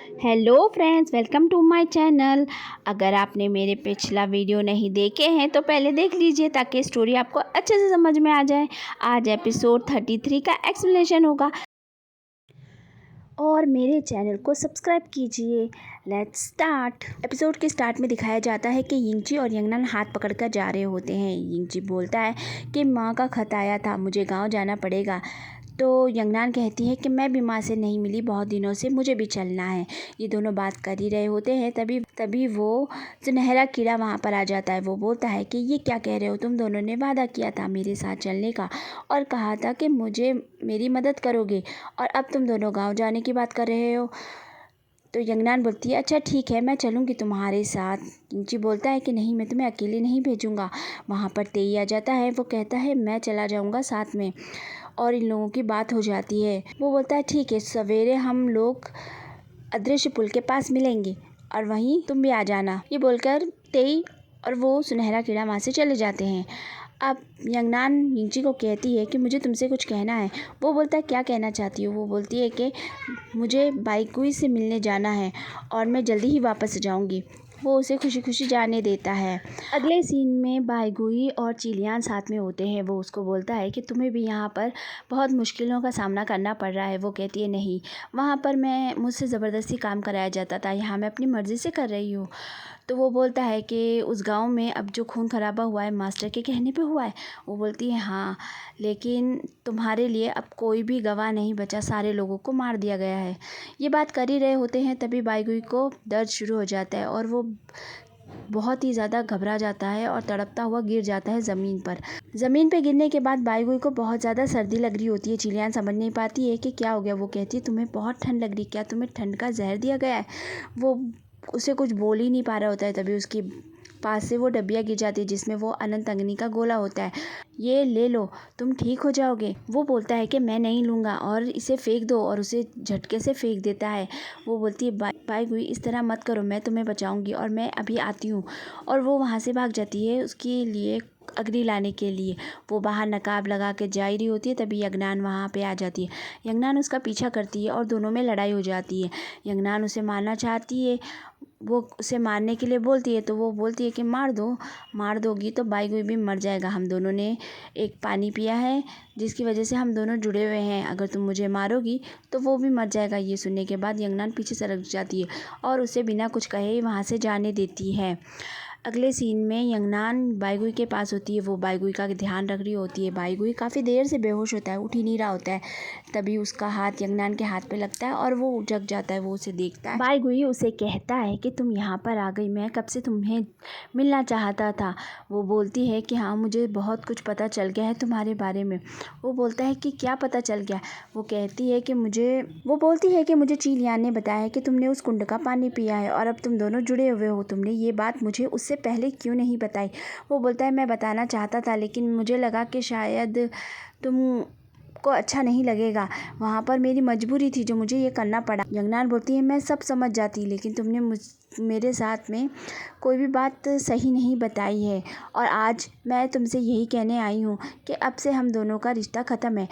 Hello friends, welcome to my channel. अगर आपने मेरे पिछला वीडियो नहीं देखे हैं तो पहले देख लीजिए ताकि स्टोरी आपको अच्छे से समझ में आ जाए। आज एपिसोड 33 का एक्सप्लेनेशन होगा और मेरे चैनल को सब्सक्राइब कीजिए। Let's start. एपिसोड के स्टार्ट में दिखाया जाता है कि यिंगची और यंगनान हाथ पकड़कर जा रहे होते हैं। यिंगची बोलता है कि माँ का खत आया था, मुझे गाँव जाना पड़ेगा। तो यंगनान कहती है कि मैं भी माँ से नहीं मिली बहुत दिनों से, मुझे भी चलना है। ये दोनों बात कर ही रहे होते हैं, तभी तभी वो सुनहरा कीड़ा वहाँ पर आ जाता है। वो बोलता है कि ये क्या कह रहे हो, तुम दोनों ने वादा किया था मेरे साथ चलने का और कहा था कि मुझे मेरी मदद करोगे, और अब तुम दोनों गाँव जाने की बात कर रहे हो। तो यंगनान बोलती है अच्छा ठीक है, मैं चलूँगी तुम्हारे साथ। यिंगची बोलता है कि नहीं, मैं तुम्हें अकेले नहीं भेजूँगा। वहाँ पर तेई आ जाता है। वो कहता है मैं चला जाऊँगा साथ में, और इन लोगों की बात हो जाती है। वो बोलता है ठीक है, सवेरे हम लोग अदृश्य पुल के पास मिलेंगे और वहीं तुम भी आ जाना। ये बोलकर तेई और वो सुनहरा कीड़ा वहाँ से चले जाते हैं। अब यंगनान यिंगची को कहती है कि मुझे तुमसे कुछ कहना है। वो बोलता है क्या कहना चाहती हो। वो बोलती है कि मुझे बाइकुई से मिलने जाना है और मैं जल्दी ही वापस जाऊंगी। वो उसे खुशी खुशी जाने देता है। अगले सीन में बाइगुई और चिलियान साथ में होते हैं। वो उसको बोलता है कि तुम्हें भी यहाँ पर बहुत मुश्किलों का सामना करना पड़ रहा है। वो कहती है नहीं, वहाँ पर मुझसे ज़बरदस्ती काम कराया जाता था, यहाँ मैं अपनी मर्ज़ी से कर रही हूँ। तो वो बोलता है कि उस गांव में अब जो खून खराबा हुआ है मास्टर के कहने पे हुआ है। वो बोलती है हाँ, लेकिन तुम्हारे लिए अब कोई भी गवाह नहीं बचा, सारे लोगों को मार दिया गया है। ये बात कर ही रहे होते हैं, तभी बाइगुई को दर्द शुरू हो जाता है और वो बहुत ही ज़्यादा घबरा जाता है और तड़पता हुआ गिर जाता है ज़मीन पर। ज़मीन पे गिरने के बाद बाइगुई को बहुत ज़्यादा सर्दी लग रही होती है। चिलियान समझ नहीं पाती है कि क्या हो गया। वो कहती है तुम्हें बहुत ठंड लग रही, क्या तुम्हें ठंड का जहर दिया गया है। वो उसे कुछ बोल ही नहीं पा रहा होता है, तभी उसकी पास से वो डब्बिया गिर जाती है जिसमें वो अनंत अग्नि का गोला होता है। ये ले लो, तुम ठीक हो जाओगे। वो बोलता है कि मैं नहीं लूँगा और इसे फेंक दो, और उसे झटके से फेंक देता है। वो बोलती है बाइगुई इस तरह मत करो, मैं तुम्हें बचाऊंगी और मैं अभी आती हूँ। और वो वहाँ से भाग जाती है उसके लिए अग्नि लाने के लिए। वो बाहर नकाब लगा के जा रही होती है, तभी यंगनान वहाँ पे आ जाती है। यंगनान उसका पीछा करती है और दोनों में लड़ाई हो जाती है। यंगनान उसे मारना चाहती है, वो उसे मारने के लिए बोलती है, तो वो बोलती है कि मार दो, मार दोगी तो बाइगुई भी मर जाएगा। हम दोनों ने एक पानी पिया है जिसकी वजह से हम दोनों जुड़े हुए हैं, अगर तुम मुझे मारोगी तो वो भी मर जाएगा। ये सुनने के बाद यंगनान पीछे सरक जाती है और उसे बिना कुछ कहे वहाँ से जाने देती है। अगले सीन में यंगनान बाइगुई के पास होती है। वो बाइगुई का ध्यान रख रही होती है। बाइगुई काफ़ी देर से बेहोश होता है, उठ ही नहीं रहा होता है। तभी उसका हाथ यंगनान के हाथ पे लगता है और वो जग जाता है। वो उसे देखता है। बाइगुई उसे कहता है कि तुम यहाँ पर आ गई, मैं कब से तुम्हें मिलना चाहता था। वो बोलती है कि हाँ, मुझे बहुत कुछ पता चल गया है तुम्हारे बारे में। वो बोलता है कि क्या पता चल गया। वो बोलती है कि मुझे चिलियान ने बताया है कि तुमने उस कुंड का पानी पिया है और अब तुम दोनों जुड़े हुए हो। तुमने ये बात मुझे उससे पहले क्यों नहीं बताई। वो बोलता है मैं बताना चाहता था, लेकिन मुझे लगा कि शायद तुम को अच्छा नहीं लगेगा। वहाँ पर मेरी मजबूरी थी जो मुझे ये करना पड़ा। यंगनान बोलती है मैं सब समझ जाती, लेकिन तुमने मेरे साथ में कोई भी बात सही नहीं बताई है, और आज मैं तुमसे यही कहने आई हूँ कि अब से हम दोनों का रिश्ता ख़त्म है।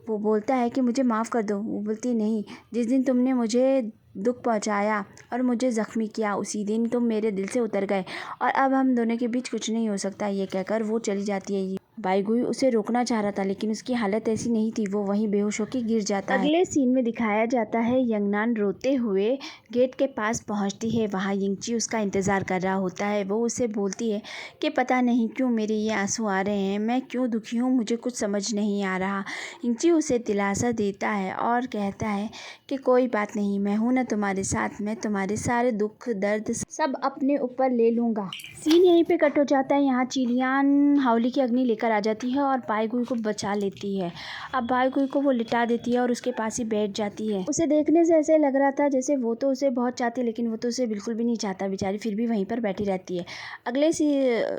वो बोलता है कि मुझे माफ़ कर दो। वो बोलती है नहीं, जिस दिन तुमने मुझे दुख पहुंचाया और मुझे ज़ख्मी किया उसी दिन तुम मेरे दिल से उतर गए, और अब हम दोनों के बीच कुछ नहीं हो सकता। ये कहकर वो चली जाती है। बाइगुई उसे रोकना चाह रहा था, लेकिन उसकी हालत ऐसी नहीं थी। वो वहीं बेहोश होकर गिर जाता है। अगले सीन में दिखाया जाता है यंगनान रोते हुए गेट के पास पहुंचती है। वहाँ यिंगची उसका इंतज़ार कर रहा होता है। वो उसे बोलती है कि पता नहीं क्यों मेरे ये आंसू आ रहे हैं, मैं क्यों दुखी हूँ, मुझे कुछ समझ नहीं आ रहा। यिंगची उसे दिलासा देता है और कहता है कि कोई बात नहीं, मैं हूँ ना तुम्हारे साथ, मैं तुम्हारे सारे दुख दर्द सब अपने ऊपर ले लूँगा। सीन यहीं पे कट हो जाता है। यहाँ चिलियान हावली की अग्नि लेकर आ जाती है और बाइगुई को बचा लेती है। अब बाइगुई को वो लिटा देती है और उसके पास ही बैठ जाती है। उसे देखने से ऐसे लग रहा था जैसे वो तो उसे बहुत चाहती है, लेकिन वो तो उसे बिल्कुल भी नहीं चाहता। बेचारी फिर भी वहीं पर बैठी रहती है।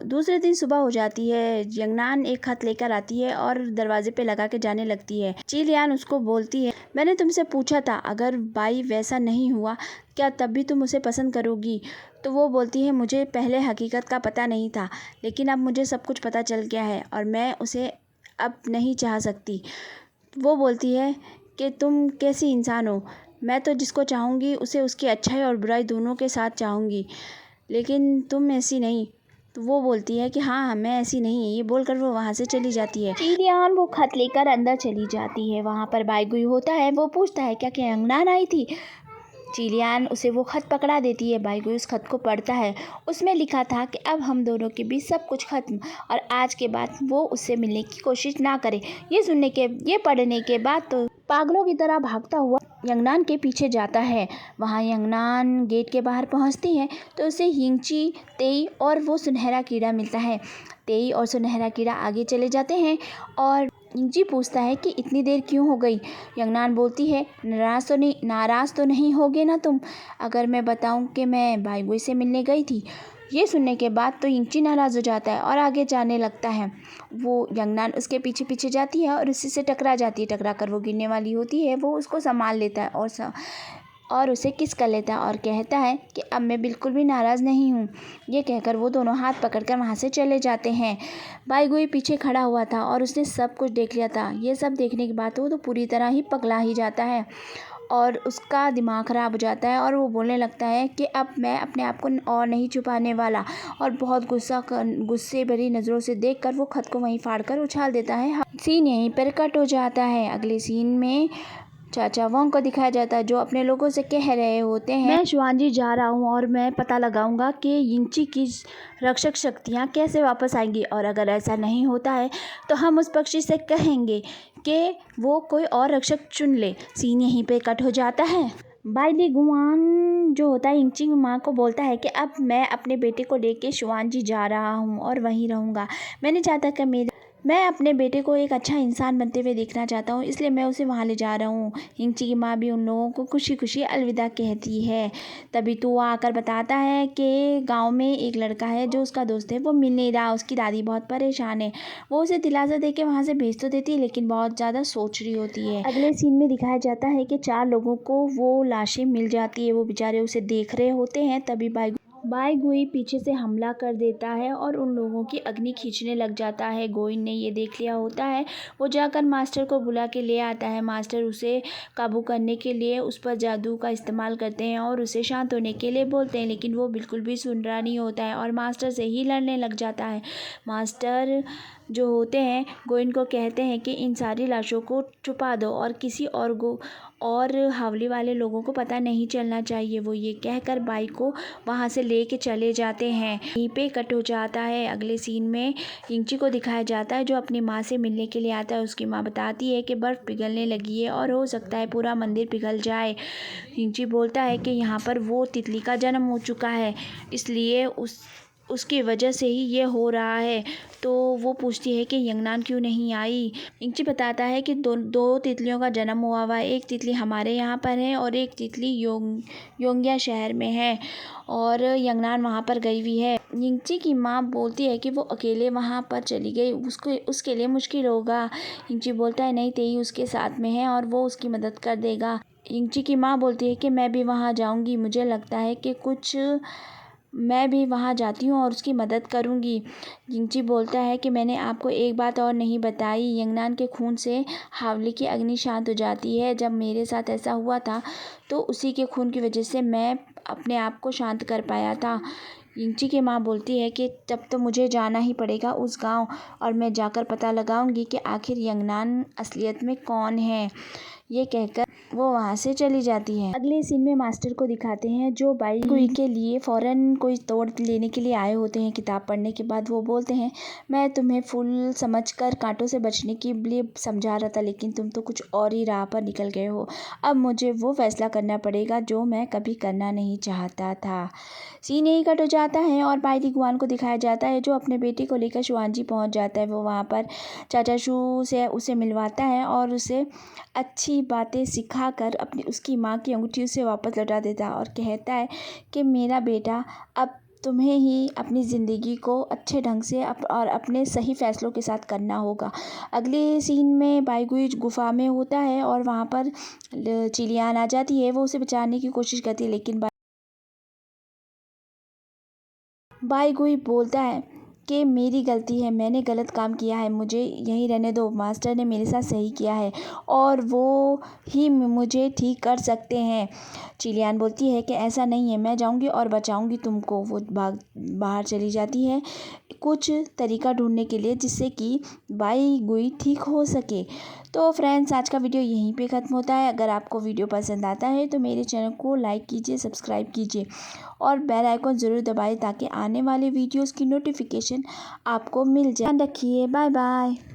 दूसरे दिन सुबह हो जाती है। यंगनान एक खत लेकर आती है और दरवाजे पे लगा के जाने लगती है। चिलियान उसको बोलती है मैंने तुमसे पूछा था, अगर बाई वैसा नहीं हुआ क्या तब भी तुम उसे पसंद करोगी। तो वो बोलती है मुझे पहले हकीकत का पता नहीं था, लेकिन अब मुझे सब कुछ पता चल गया है और मैं उसे अब नहीं चाह सकती। वो बोलती है कि तुम कैसी इंसान हो, मैं तो जिसको चाहूँगी उसे उसकी अच्छाई और बुराई दोनों के साथ चाहूँगी, लेकिन तुम ऐसी नहीं। तो वो बोलती है कि हाँ मैं ऐसी नहीं, ये बोलकर वो वहाँ से चली जाती है। चिलियान वो खत लेकर अंदर चली जाती है। वहाँ पर बाईगुई होता है, वो पूछता है क्या क्या यंगनान आई थी। चिलियान उसे वो खत पकड़ा देती है। बाईगुई उस खत को पढ़ता है। उसमें लिखा था कि अब हम दोनों के बीच सब कुछ खत्म और आज के बाद वो उससे मिलने की कोशिश ना करे। ये पढ़ने के बाद तो पागलों की तरह भागता हुआ यंगनान के पीछे जाता है। वहाँ यंगनान गेट के बाहर पहुँचती है तो उसे हिंगची, तेई और वो सुनहरा कीड़ा मिलता है। तेई और सुनहरा कीड़ा आगे चले जाते हैं और हिंगची पूछता है कि इतनी देर क्यों हो गई। यंगनान बोलती है नाराज़ तो नहीं होगे ना तुम अगर मैं बताऊं कि मैं बाईगुई से मिलने गई थी। ये सुनने के बाद तो हिंगची नाराज़ हो जाता है और आगे जाने लगता है। वो यंगनान उसके पीछे पीछे जाती है और उसी से टकरा जाती है। टकरा कर वो गिरने वाली होती है। वो उसको संभाल लेता है और उसे किस कर लेता है और कहता है कि अब मैं बिल्कुल भी नाराज़ नहीं हूँ। ये कहकर वो दोनों हाथ पकड़कर वहाँ से चले जाते हैं। बाईगुई पीछे खड़ा हुआ था और उसने सब कुछ देख लिया था। ये सब देखने के बाद वो तो पूरी तरह ही पगला ही जाता है और उसका दिमाग ख़राब हो जाता है और वो बोलने लगता है कि अब मैं अपने आप को और नहीं छुपाने वाला। और बहुत गुस्से भरी नज़रों से देखकर वो खत को वहीं फाड़ कर उछाल देता है। सीन यहीं पर कट हो जाता है। अगले सीन में चाचा वोंग को दिखाया जाता है जो अपने लोगों से कह रहे होते हैं, मैं शुआंजी जा रहा हूँ और मैं पता लगाऊंगा कि यिंगची की रक्षक शक्तियाँ कैसे वापस आएंगी और अगर ऐसा नहीं होता है तो हम उस पक्षी से कहेंगे कि वो कोई और रक्षक चुन ले। सीन यहीं पे कट हो जाता है। बाइली गुआन जो होता है यिंगची की माँ को बोलता है कि अब मैं अपने बेटे को लेके शुआंजी जा रहा हूँ और वहीं रहूँगा। मैं नहीं चाहता कि मैं अपने बेटे को एक अच्छा इंसान बनते हुए देखना चाहता हूँ, इसलिए मैं उसे वहाँ ले जा रहा हूँ। हिंगची की माँ भी उन लोगों को खुशी खुशी अलविदा कहती है। तभी तो वो आकर बताता है कि गांव में एक लड़का है जो उसका दोस्त है, वो मिल नहीं रहा। उसकी दादी बहुत परेशान है। वो उसे दिलासा दे के वहाँ से भेज तो देती है लेकिन बहुत ज़्यादा सोच रही होती है। अगले सीन में दिखाया जाता है कि 4 लोगों को वो लाशें मिल जाती है। वो बेचारे उसे देख रहे होते हैं। तभी बाईगुई पीछे से हमला कर देता है और उन लोगों की अग्नि खींचने लग जाता है। गोइन ने ये देख लिया होता है। वो जाकर मास्टर को बुला के ले आता है। मास्टर उसे काबू करने के लिए उस पर जादू का इस्तेमाल करते हैं और उसे शांत होने के लिए बोलते हैं, लेकिन वो बिल्कुल भी सुन रहा नहीं होता है और मास्टर से ही लड़ने लग जाता है। मास्टर जो होते हैं गोइन को कहते हैं कि इन सारी लाशों को छुपा दो और किसी और हावली वाले लोगों को पता नहीं चलना चाहिए। वो ये कहकर बाई को वहाँ से लेके चले जाते हैं। यहीं पे कट हो जाता है। अगले सीन में यिंगची को दिखाया जाता है जो अपनी माँ से मिलने के लिए आता है। उसकी माँ बताती है कि बर्फ़ पिघलने लगी है और हो सकता है पूरा मंदिर पिघल जाए। यिंगची बोलता है कि यहाँ पर वो तितली का जन्म हो चुका है, इसलिए उसकी वजह से ही ये हो रहा है। तो वो पूछती है कि यंगनान क्यों नहीं आई। यिंगची बताता है कि दो तितलियों का जन्म हुआ है। एक तितली हमारे यहाँ पर है और एक तितली योंगिया शहर में है और यंगनान वहाँ पर गई हुई है। यिंगची की माँ बोलती है कि वो अकेले वहाँ पर चली गई, उसके लिए मुश्किल होगा। यिंगची बोलता है नहीं, तेई उसके साथ में है और वो उसकी मदद कर देगा। यिंगची की माँ बोलती है कि मैं भी वहाँ जाऊँगी, मुझे लगता है कि मैं भी वहाँ जाती हूँ और उसकी मदद करूँगी। यिंगची बोलता है कि मैंने आपको एक बात और नहीं बताई, यंगनान के खून से हावली की अग्नि शांत हो जाती है। जब मेरे साथ ऐसा हुआ था तो उसी के खून की वजह से मैं अपने आप को शांत कर पाया था। यिंगची की माँ बोलती है कि तब तो मुझे जाना ही पड़ेगा उस गांव और मैं जाकर पता लगाऊंगी कि आखिर यंगनान असलियत में कौन है। ये कहकर वो वहाँ से चली जाती है। अगले सीन में मास्टर को दिखाते हैं जो बाईगुई के लिए फ़ौरन कोई तोड़ लेने के लिए आए होते हैं। किताब पढ़ने के बाद वो बोलते हैं, मैं तुम्हें फूल समझकर कांटों से बचने के लिए समझा रहा था, लेकिन तुम तो कुछ और ही राह पर निकल गए हो। अब मुझे वो फैसला करना पड़ेगा जो मैं कभी करना नहीं चाहता था। सीन यही कट हो जाता है और बाईली गुआन को दिखाया जाता है जो अपने बेटे को लेकर शुआंजी पहुँच जाता है। वो वहाँ पर चाचा शू से उसे मिलवाता है और उसे अच्छी बातें सिखाकर उसकी माँ की अंगूठी उसे वापस लौटा देता है और कहता है कि मेरा बेटा, अब तुम्हें ही अपनी ज़िंदगी को अच्छे ढंग से और अपने सही फैसलों के साथ करना होगा। अगले सीन में बाईगुई गुफा में होता है और वहाँ पर चिलियान आ जाती है। वो उसे बचाने की कोशिश करती है लेकिन बाईगुई बोलता है कि मेरी गलती है, मैंने गलत काम किया है, मुझे यहीं रहने दो, मास्टर ने मेरे साथ सही किया है और वो ही मुझे ठीक कर सकते हैं। चिलियान बोलती है कि ऐसा नहीं है, मैं जाऊंगी और बचाऊंगी तुमको। वो बाहर चली जाती है कुछ तरीका ढूंढने के लिए जिससे कि बाई गुई ठीक हो सके। तो फ्रेंड्स, आज का वीडियो यहीं पे ख़त्म होता है। अगर आपको वीडियो पसंद आता है तो मेरे चैनल को लाइक कीजिए, सब्सक्राइब कीजिए और बेल आइकन ज़रूर दबाएं ताकि आने वाले वीडियोस की नोटिफिकेशन आपको मिल जाए। ध्यान रखिए, बाय बाय।